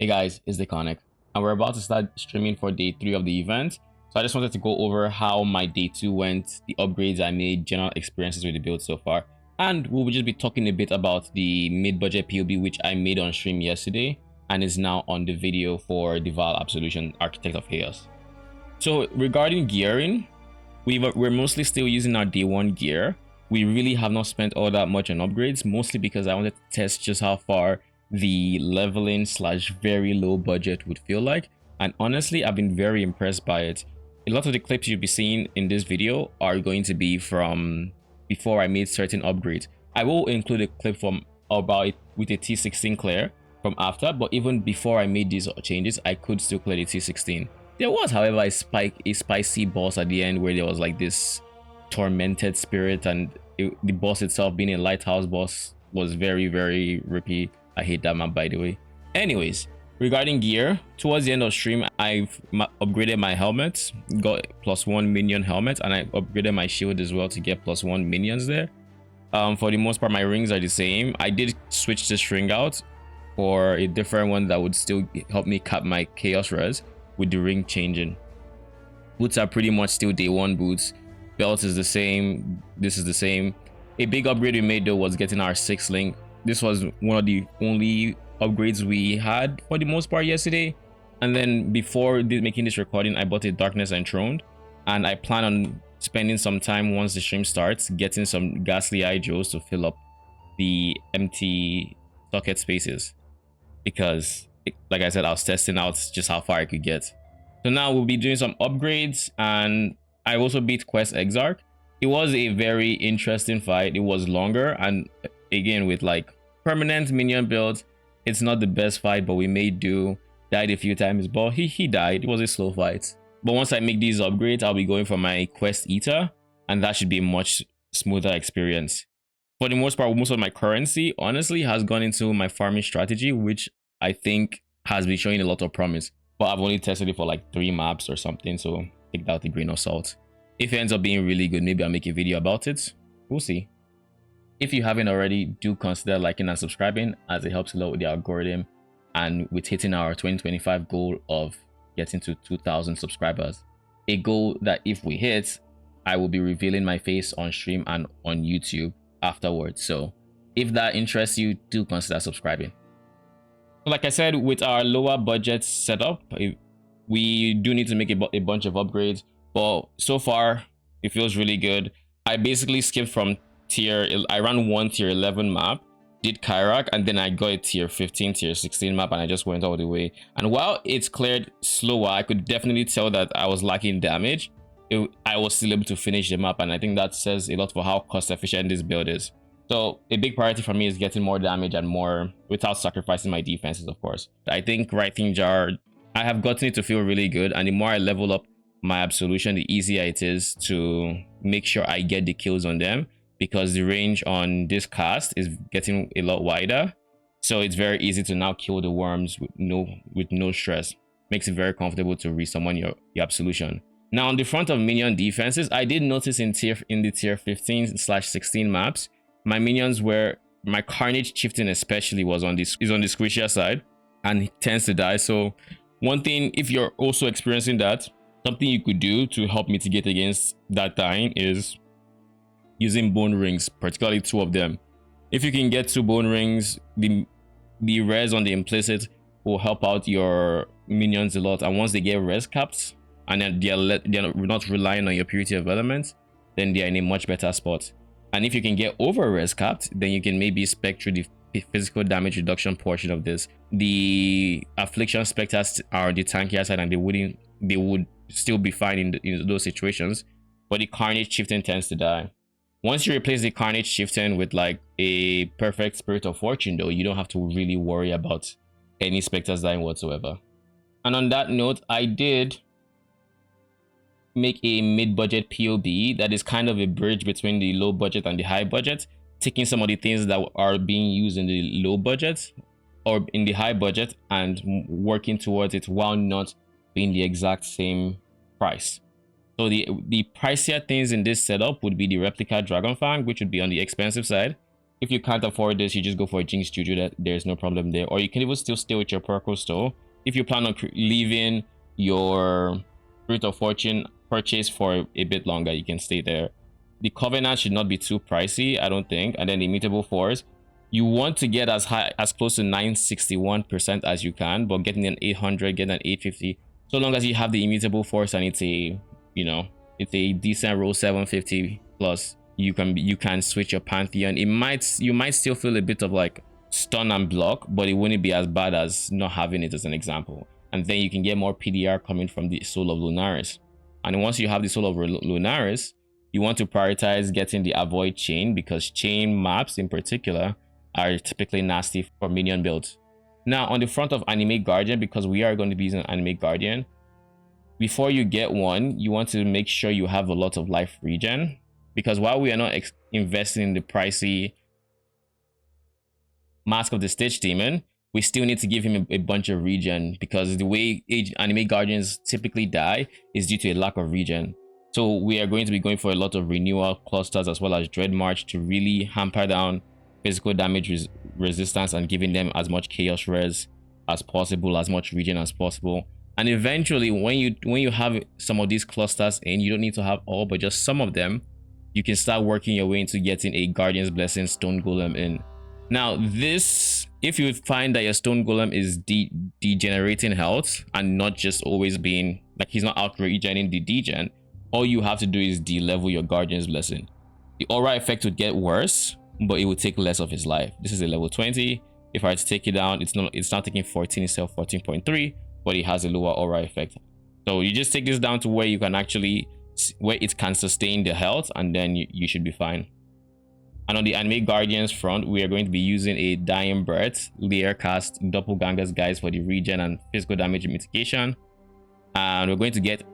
Hey guys, it's the Conic, and we're about to start streaming for day 3 of the event. So I just wanted to go over how my day 2 went, the upgrades I made, general experiences with the build so far, and we'll just be talking a bit about the mid-budget POB which I made on stream yesterday and is now on the video for the Vaal Absolution Architect of Chaos. So regarding gearing, we're mostly still using our day 1 gear. We really have not spent all that much on upgrades, mostly because I wanted to test just how far the leveling / very low budget would feel like, and honestly I've been very impressed by it. A lot of the clips you'll be seeing in this video are going to be from before I made certain upgrades. I will include a clip from about it with a T16 clear from after, but even before I made these changes I could still clear the T16. There was, however, a spicy boss at the end where there was like this tormented spirit, and the boss itself being a lighthouse boss was very rippy. I hate that map, by the way. Anyways, regarding gear, towards the end of stream I've upgraded my helmet, got +1 minion helmet, and I upgraded my shield as well to get +1 minions there. For the most part my rings are the same. I did switch the string out for a different one that would still help me cap my chaos res with the ring changing. Boots are pretty much still day 1 boots. Belt is the same, this is the same. A big upgrade we made though was getting our 6 link. This was one of the only upgrades we had for the most part yesterday. And then before making this recording, I bought a Darkness Enthroned, and I plan on spending some time once the stream starts getting some Ghastly IJOs to fill up the empty socket spaces, because like I said, I was testing out just how far I could get. So now we'll be doing some upgrades, and I also beat Quest Exarch. It was a very interesting fight. It was longer, and again with like permanent minion builds, it's not the best fight, but we made do. Died a few times, but he died. It was a slow fight. But once I make these upgrades, I'll be going for my Quest Eater, and that should be a much smoother experience. For the most part, most of my currency honestly has gone into my farming strategy, which I think has been showing a lot of promise, but I've only tested it for like 3 maps or something, so take that with a grain of salt. If it ends up being really good, maybe I'll make a video about it. We'll see. If you haven't already, do consider liking and subscribing, as it helps a lot with the algorithm and with hitting our 2025 goal of getting to 2,000 subscribers. A goal that if we hit, I will be revealing my face on stream and on YouTube afterwards. So if that interests you, do consider subscribing. Like I said, with our lower budget setup, we do need to make a bunch of upgrades, but so far it feels really good. I basically skipped from I ran one tier 11 map, did Kyrak, and then I got a tier 15, tier 16 map, and I just went all the way. And while it's cleared slower, I could definitely tell that I was lacking damage. I was still able to finish the map, and I think that says a lot for how cost efficient this build is. So a big priority for me is getting more damage and more without sacrificing my defenses, of course. I think Writing Jar, I have gotten it to feel really good, and the more I level up my Absolution, the easier it is to make sure I get the kills on them, because the range on this cast is getting a lot wider. So it's very easy to now kill the worms with no stress. Makes it very comfortable to resummon your Absolution. Now on the front of minion defenses, I did notice in the tier 15/16 maps, my minions were, my Carnage Chieftain especially is on the squishier side, and he tends to die. So one thing, if you're also experiencing that, something you could do to help mitigate against that dying is using bone rings, particularly 2 of them. If you can get 2 bone rings, the res on the implicit will help out your minions a lot, and once they get res capped and then they're not relying on your purity of elements, then they're in a much better spot. And if you can get over res capped, then you can maybe Spectre the physical damage reduction portion of this. The Affliction Spectres are the tankier side, and they would still be fine in those situations, but the Carnage Chieftain tends to die. Once you replace the Carnage Chieftain with like a perfect Spirit of Fortune though, you don't have to really worry about any Spectres dying whatsoever. And on that note, I did make a mid-budget POB that is kind of a bridge between the low budget and the high budget, taking some of the things that are being used in the low budget or in the high budget and working towards it while not being the exact same price. So the pricier things in this setup would be the Replica Dragonfang, which would be on the expensive side. If you can't afford this, you just go for a Jinx Juju. That there's no problem there. Or you can even still stay with your Purple Store. If you plan on leaving your Fruit of Fortune purchase for a bit longer, you can stay there. The Covenant should not be too pricey, I don't think. And then the Immutable Force, you want to get as close to 961% as you can, but getting an 800, getting an 850. So long as you have the Immutable Force and it's a, you know, it's a decent roll 750 plus, you can switch your Pantheon. You might still feel a bit of like stun and block, but it wouldn't be as bad as not having it, as an example. And then you can get more PDR coming from the Soul of Lunaris. And once you have the Soul of Lunaris, you want to prioritize getting the Avoid Chain, because chain maps in particular are typically nasty for minion builds. Now on the front of Animate Guardian, because we are going to be using Animate Guardian, before you get one, you want to make sure you have a lot of life regen, because while we are not investing in the pricey Mask of the Stitch Demon, we still need to give him a bunch of regen, because the way Animate Guardians typically die is due to a lack of regen. So we are going to be going for a lot of renewal clusters as well as Dread March to really hamper down physical damage resistance and giving them as much chaos res as possible, as much regen as possible. And eventually, when you have some of these clusters in, you don't need to have all, but just some of them, you can start working your way into getting a Guardian's Blessing Stone Golem in. Now this, if you find that your Stone Golem is degenerating health and not just always being like, he's not out regening the degen, all you have to do is de-level your Guardian's Blessing. The aura effect would get worse, but it would take less of his life. This is a level 20. If I were to take it down, it's not taking 14 instead of 14.3, but it has a lower aura effect. So you just take this down to where you can actually, where it can sustain the health, and then you should be fine. And on the Animate Guardians front, we are going to be using a Dying Breath, Lair Cast, Doppelganger's Guys for the regen and physical damage mitigation. And we're going to get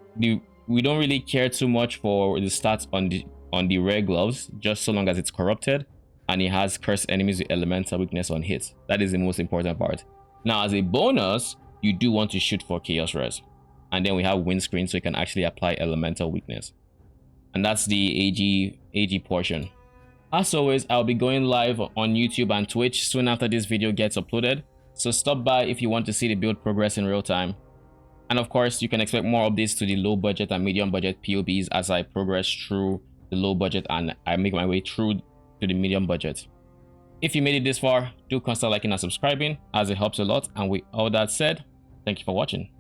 we don't really care too much for the stats on the rare gloves, just so long as it's corrupted and it has cursed enemies with elemental weakness on hit. That is the most important part. Now as a bonus, you do want to shoot for chaos res, and then we have windscreen, so you can actually apply elemental weakness. And that's the AG portion. As always, I'll be going live on YouTube and Twitch soon after this video gets uploaded, so stop by if you want to see the build progress in real time. And of course, you can expect more updates to the low budget and medium budget POBs as I progress through the low budget and I make my way through to the medium budget. If you made it this far, do consider liking and subscribing, as it helps a lot. And with all that said, thank you for watching.